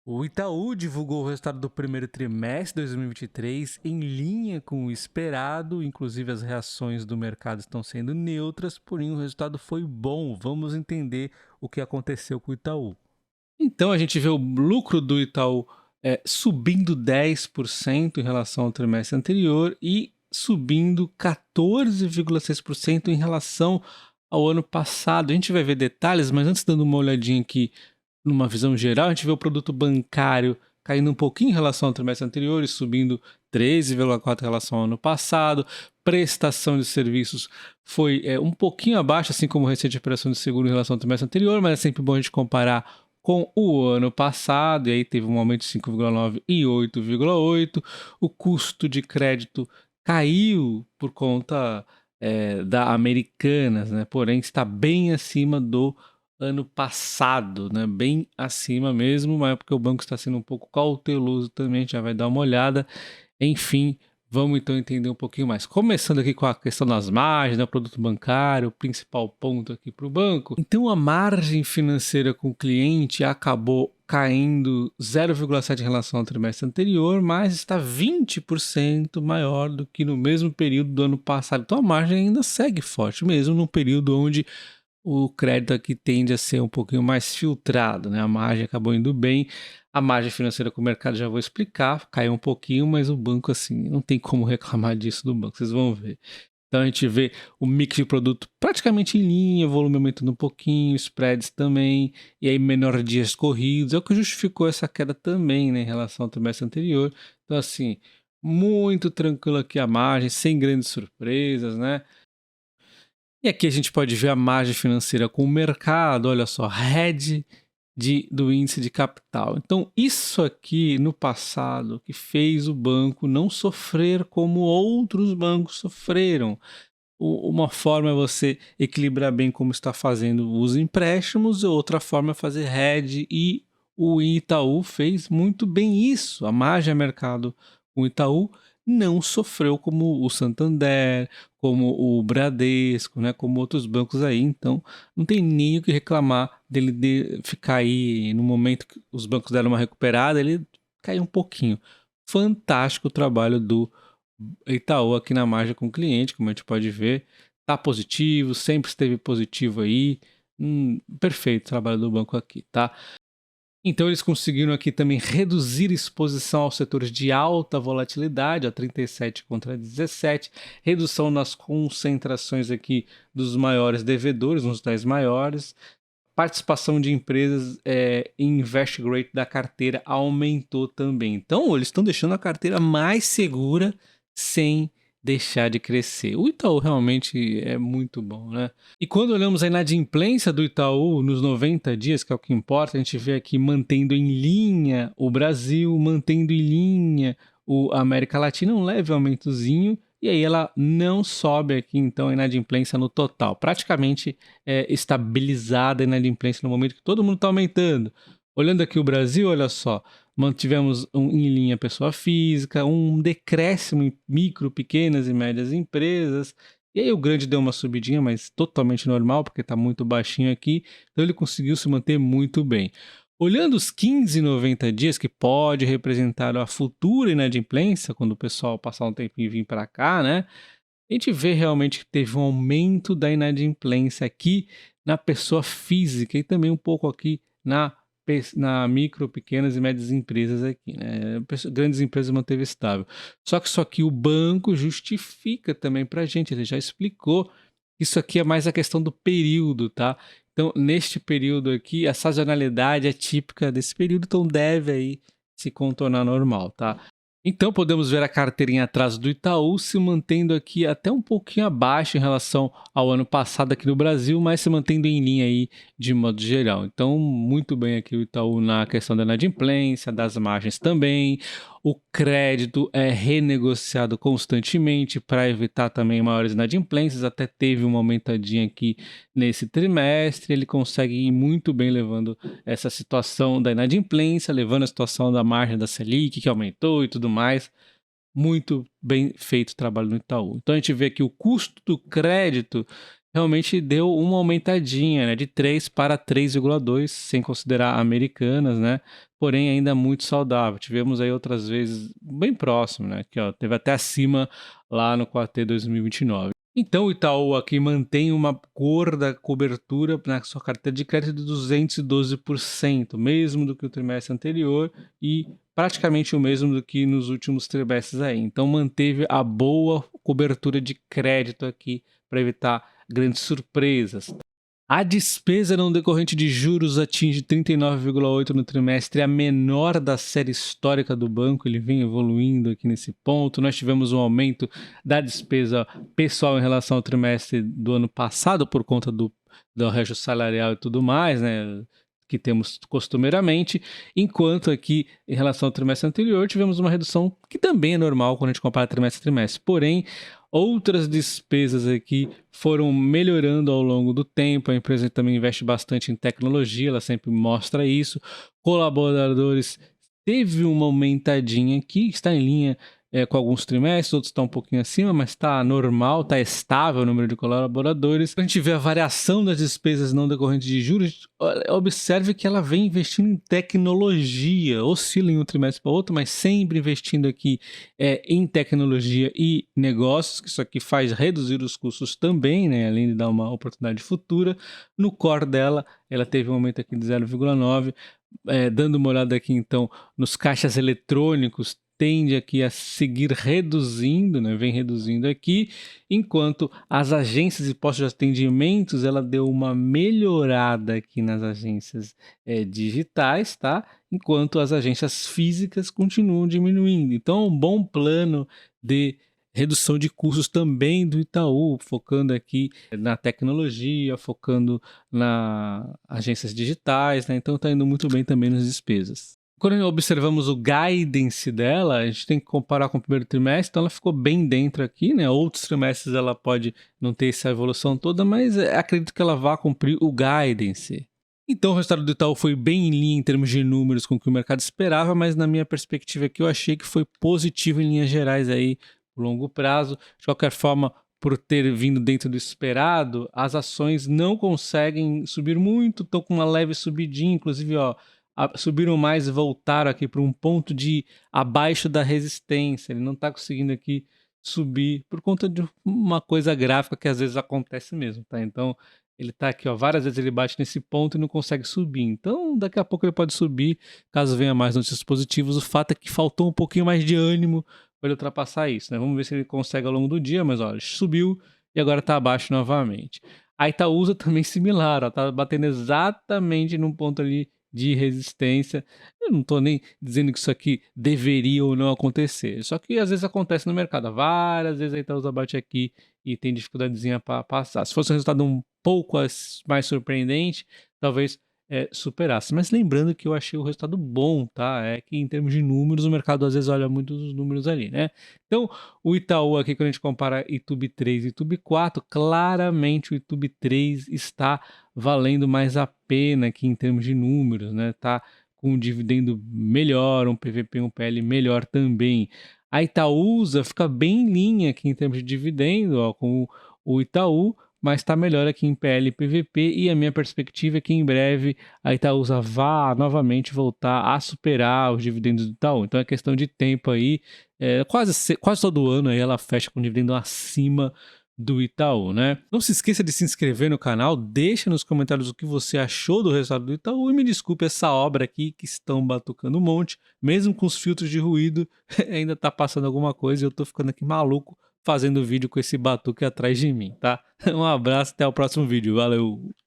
O Itaú divulgou o resultado do primeiro trimestre de 2023 em linha com o esperado, inclusive as reações do mercado estão sendo neutras, porém o resultado foi bom. Vamos entender o que aconteceu com o Itaú. Então a gente vê o lucro do Itaú subindo 10% em relação ao trimestre anterior e subindo 14,6% em relação ao ano passado. A gente vai ver detalhes, mas antes dando uma olhadinha aqui numa visão geral, a gente vê o produto bancário caindo um pouquinho em relação ao trimestre anterior e subindo 13,4% em relação ao ano passado. Prestação de serviços foi um pouquinho abaixo, assim como receita de operação de seguro em relação ao trimestre anterior, mas é sempre bom a gente comparar com o ano passado, e aí teve um aumento de 5,9% e 8,8%. O custo de crédito caiu por conta da Americanas, né? Porém está bem acima do ano passado, né? Bem acima mesmo, mas é porque o banco está sendo um pouco cauteloso também, a gente já vai dar uma olhada. Enfim, vamos então entender um pouquinho mais. Começando aqui com a questão das margens, né, o produto bancário, o principal ponto aqui para o banco. Então a margem financeira com o cliente acabou caindo 0,7 em relação ao trimestre anterior, mas está 20% maior do que no mesmo período do ano passado. Então a margem ainda segue forte, mesmo num período onde o crédito aqui tende a ser um pouquinho mais filtrado, né? A margem acabou indo bem. A margem financeira com o mercado já vou explicar, caiu um pouquinho, mas o banco, assim, não tem como reclamar disso do banco, vocês vão ver. Então a gente vê o mix de produto praticamente em linha, volume aumentando um pouquinho, spreads também, e aí menor dias corridos, é o que justificou essa queda também, né, em relação ao trimestre anterior. Então, assim, muito tranquilo aqui a margem, sem grandes surpresas, né? E aqui a gente pode ver a margem financeira com o mercado, olha só, hedge do índice de capital. Então, isso aqui no passado que fez o banco não sofrer como outros bancos sofreram. Uma forma é você equilibrar bem como está fazendo os empréstimos, e outra forma é fazer hedge, e o Itaú fez muito bem isso. A margem a mercado com o Itaú não sofreu como o Santander, como o Bradesco, né, como outros bancos aí. Então, não tem nem o que reclamar dele ficar aí no momento que os bancos deram uma recuperada, ele caiu um pouquinho. Fantástico o trabalho do Itaú aqui na margem com o cliente, como a gente pode ver, tá positivo, sempre esteve positivo aí. Perfeito o trabalho do banco aqui, tá? Então eles conseguiram aqui também reduzir exposição aos setores de alta volatilidade, a 37 contra 17, redução nas concentrações aqui dos maiores devedores, nos 10 maiores, participação de empresas em invest grade da carteira aumentou também. Então eles estão deixando a carteira mais segura sem deixar de crescer. O Itaú realmente é muito bom, né? E quando olhamos a inadimplência do Itaú nos 90 dias, que é o que importa, a gente vê aqui mantendo em linha o Brasil, mantendo em linha a América Latina, um leve aumentozinho, e aí ela não sobe aqui, então, a inadimplência no total. Praticamente estabilizada a inadimplência no momento que todo mundo está aumentando. Olhando aqui o Brasil, olha só, mantivemos em linha pessoa física, um decréscimo em micro, pequenas e médias empresas, e aí o grande deu uma subidinha, mas totalmente normal, porque está muito baixinho aqui, então ele conseguiu se manter muito bem. Olhando os 15 e 90 dias, que pode representar a futura inadimplência, quando o pessoal passar um tempinho e vir para cá, né? A gente vê realmente que teve um aumento da inadimplência aqui na pessoa física e também um pouco aqui na micro, pequenas e médias empresas aqui, né? Grandes empresas manteve estável. Só que isso aqui o banco justifica também para a gente, ele já explicou que isso aqui é mais a questão do período, tá? Então, neste período aqui, a sazonalidade é típica desse período, então deve aí se contornar normal, tá? Então podemos ver a carteira em atraso do Itaú se mantendo aqui até um pouquinho abaixo em relação ao ano passado aqui no Brasil, mas se mantendo em linha aí de modo geral. Então muito bem aqui o Itaú na questão da inadimplência, das margens também. O crédito é renegociado constantemente para evitar também maiores inadimplências, até teve uma aumentadinha aqui nesse trimestre, ele consegue ir muito bem levando essa situação da inadimplência, levando a situação da margem da Selic, que aumentou e tudo mais. Muito bem feito o trabalho no Itaú. Então a gente vê que o custo do crédito realmente deu uma aumentadinha, né, de 3 para 3,2, sem considerar Americanas, né? porém ainda muito saudável. Tivemos aí outras vezes bem próximo, né? Aqui, ó, teve até acima lá no 4T 2029. Então o Itaú aqui mantém uma cor da cobertura na sua carteira de crédito de 212%, mesmo do que o trimestre anterior e praticamente o mesmo do que nos últimos trimestres aí. Então manteve a boa cobertura de crédito aqui para evitar grandes surpresas. A despesa não decorrente de juros atinge 39,8 no trimestre, a menor da série histórica do banco. Ele vem evoluindo aqui nesse ponto. Nós tivemos um aumento da despesa pessoal em relação ao trimestre do ano passado por conta do reajuste salarial e tudo mais, né? Que temos costumeiramente, enquanto aqui em relação ao trimestre anterior tivemos uma redução que também é normal quando a gente compara trimestre a trimestre. Porém, outras despesas aqui foram melhorando ao longo do tempo. A empresa também investe bastante em tecnologia, ela sempre mostra isso. Colaboradores teve uma aumentadinha aqui, está em linha com alguns trimestres, outros estão um pouquinho acima, mas está normal, está estável o número de colaboradores. A gente vê a variação das despesas não decorrentes de juros, observe que ela vem investindo em tecnologia, oscila em um trimestre para outro, mas sempre investindo aqui em tecnologia e negócios, que isso aqui faz reduzir os custos também, né, além de dar uma oportunidade futura. No core dela, ela teve um aumento aqui de 0,9%, dando uma olhada aqui então nos caixas eletrônicos, tende aqui a seguir reduzindo, né? Vem reduzindo aqui, enquanto as agências e postos de atendimentos, ela deu uma melhorada aqui nas agências digitais, tá? Enquanto as agências físicas continuam diminuindo. Então, um bom plano de redução de custos também do Itaú, focando aqui na tecnologia, focando nas agências digitais, né? Então, está indo muito bem também nas despesas. Quando observamos o guidance dela, a gente tem que comparar com o primeiro trimestre, então ela ficou bem dentro aqui, né? Outros trimestres ela pode não ter essa evolução toda, mas acredito que ela vá cumprir o guidance. Então o resultado do Itaú foi bem em linha em termos de números com o que o mercado esperava, mas na minha perspectiva aqui eu achei que foi positivo em linhas gerais aí, por longo prazo. De qualquer forma, por ter vindo dentro do esperado, as ações não conseguem subir muito, estão com uma leve subidinha, inclusive, ó, subiram mais e voltaram aqui para um ponto de abaixo da resistência. Ele não está conseguindo aqui subir por conta de uma coisa gráfica que às vezes acontece mesmo, tá? Então ele está aqui, ó, várias vezes ele bate nesse ponto e não consegue subir. Então daqui a pouco ele pode subir, caso venha mais notícias positivas. O fato é que faltou um pouquinho mais de ânimo para ele ultrapassar isso, né? Vamos ver se ele consegue ao longo do dia, mas olha, subiu e agora está abaixo novamente. A Itaúsa também similar, ó, tá batendo exatamente num ponto ali de resistência. Eu não estou nem dizendo que isso aqui deveria ou não acontecer, só que às vezes acontece no mercado, várias vezes a Itaúsa bate aqui e tem dificuldadezinha para passar. Se fosse um resultado um pouco mais surpreendente, talvez superasse. Mas lembrando que eu achei o resultado bom, tá? É que em termos de números, o mercado às vezes olha muito os números ali, né? Então, o Itaú aqui, quando a gente compara Itube 3 e Itube 4, claramente o Itube 3 está valendo mais a pena aqui em termos de números, né? Tá com um dividendo melhor, um PVP, um PL melhor também. A Itaúsa fica bem em linha aqui em termos de dividendo, ó, com o Itaú, mas está melhor aqui em PL e PVP, e a minha perspectiva é que em breve a Itaúsa vá novamente voltar a superar os dividendos do Itaú. Então é questão de tempo aí, quase todo ano aí ela fecha com dividendo acima do Itaú, né? Não se esqueça de se inscrever no canal, deixa nos comentários o que você achou do resultado do Itaú e me desculpe essa obra aqui que estão batucando um monte, mesmo com os filtros de ruído, ainda tá passando alguma coisa e eu tô ficando aqui maluco fazendo vídeo com esse batuque atrás de mim, tá? Um abraço, até o próximo vídeo, valeu!